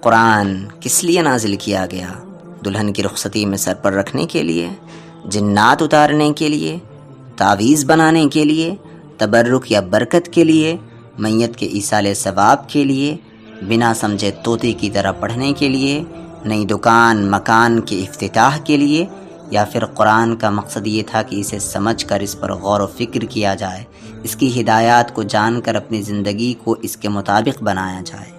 قرآن کس لیے نازل کیا گیا؟ دلہن کی رخصتی میں سر پر رکھنے کے لیے، جنات اتارنے کے لیے، تعویذ بنانے کے لیے، تبرک یا برکت کے لیے، میت کے ایصال ثواب کے لیے، بنا سمجھے طوطی کی طرح پڑھنے کے لیے، نئی دکان مکان کے افتتاح کے لیے، یا پھر قرآن کا مقصد یہ تھا کہ اسے سمجھ کر اس پر غور و فکر کیا جائے، اس کی ہدایات کو جان کر اپنی زندگی کو اس کے مطابق بنایا جائے۔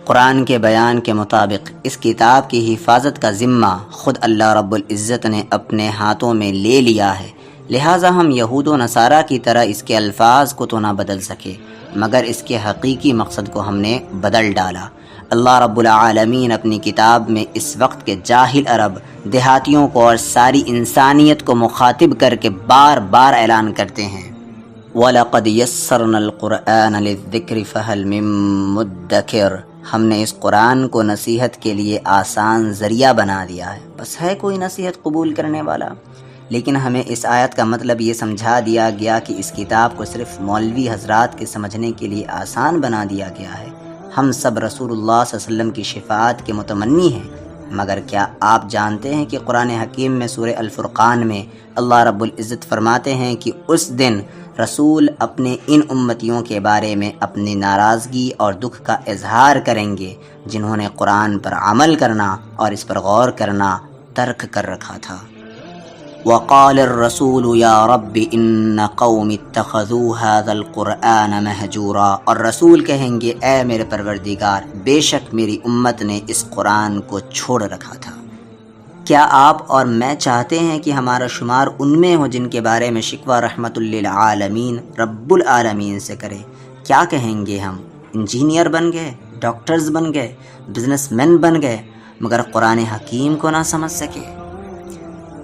قرآن کے بیان کے مطابق اس کتاب کی حفاظت کا ذمہ خود اللہ رب العزت نے اپنے ہاتھوں میں لے لیا ہے، لہٰذا ہم یہود و نصارہ کی طرح اس کے الفاظ کو تو نہ بدل سکے، مگر اس کے حقیقی مقصد کو ہم نے بدل ڈالا۔ اللہ رب العالمین اپنی کتاب میں اس وقت کے جاہل عرب، دیہاتیوں کو اور ساری انسانیت کو مخاطب کر کے بار بار اعلان کرتے ہیں، وَلَقَدْ يَسَّرْنَا الْقُرْآنَ لِلذِّكْرِ فَهَلْ مِن مُدَّكِرٍ، ہم نے اس قرآن کو نصیحت کے لیے آسان ذریعہ بنا دیا ہے، بس ہے کوئی نصیحت قبول کرنے والا؟ لیکن ہمیں اس آیت کا مطلب یہ سمجھا دیا گیا کہ اس کتاب کو صرف مولوی حضرات کے سمجھنے کے لیے آسان بنا دیا گیا ہے۔ ہم سب رسول اللہ صلی اللہ علیہ وسلم کی شفاعت کے متمنی ہیں، مگر کیا آپ جانتے ہیں کہ قرآن حکیم میں سورہ الفرقان میں اللہ رب العزت فرماتے ہیں کہ اس دن رسول اپنے ان امتیوں کے بارے میں اپنی ناراضگی اور دکھ کا اظہار کریں گے جنہوں نے قرآن پر عمل کرنا اور اس پر غور کرنا ترک کر رکھا تھا۔ وقال الرسول یا رب ان قوم اتخذوا هذا القرآن مہجورا، اور رسول کہیں گے اے میرے پروردگار، بے شک میری امت نے اس قرآن کو چھوڑ رکھا تھا۔ کیا آپ اور میں چاہتے ہیں کہ ہمارا شمار ان میں ہو جن کے بارے میں شکوہ رحمت للعالمین رب العالمین سے کرے؟ کیا کہیں گے؟ ہم انجینئر بن گئے، ڈاکٹرز بن گئے، بزنس مین بن گئے، مگر قرآن حکیم کو نہ سمجھ سکے؟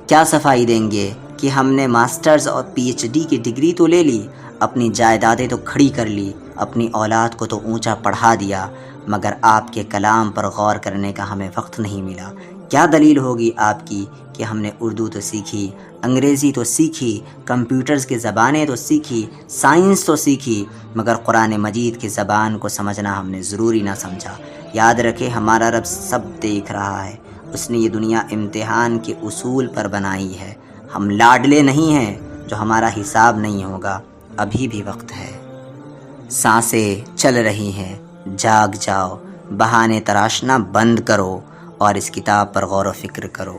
کیا صفائی دیں گے کہ ہم نے ماسٹرز اور پی ایچ ڈی کی ڈگری تو لے لی، اپنی جائیدادیں تو کھڑی کر لی، اپنی اولاد کو تو اونچا پڑھا دیا، مگر آپ کے کلام پر غور کرنے کا ہمیں وقت نہیں ملا؟ کیا دلیل ہوگی آپ کی کہ ہم نے اردو تو سیکھی، انگریزی تو سیکھی، کمپیوٹرز کی زبانیں تو سیکھی، سائنس تو سیکھی، مگر قرآن مجید کی زبان کو سمجھنا ہم نے ضروری نہ سمجھا؟ یاد رکھے ہمارا رب سب دیکھ رہا ہے، اس نے یہ دنیا امتحان کے اصول پر بنائی ہے۔ ہم لاڈلے نہیں ہیں جو ہمارا حساب نہیں ہوگا، ابھی بھی وقت ہے۔ سانسیں چل رہی ہیں، جاگ جاؤ، بہانے تراشنا بند کرو اور اس کتاب پر غور و فکر کرو۔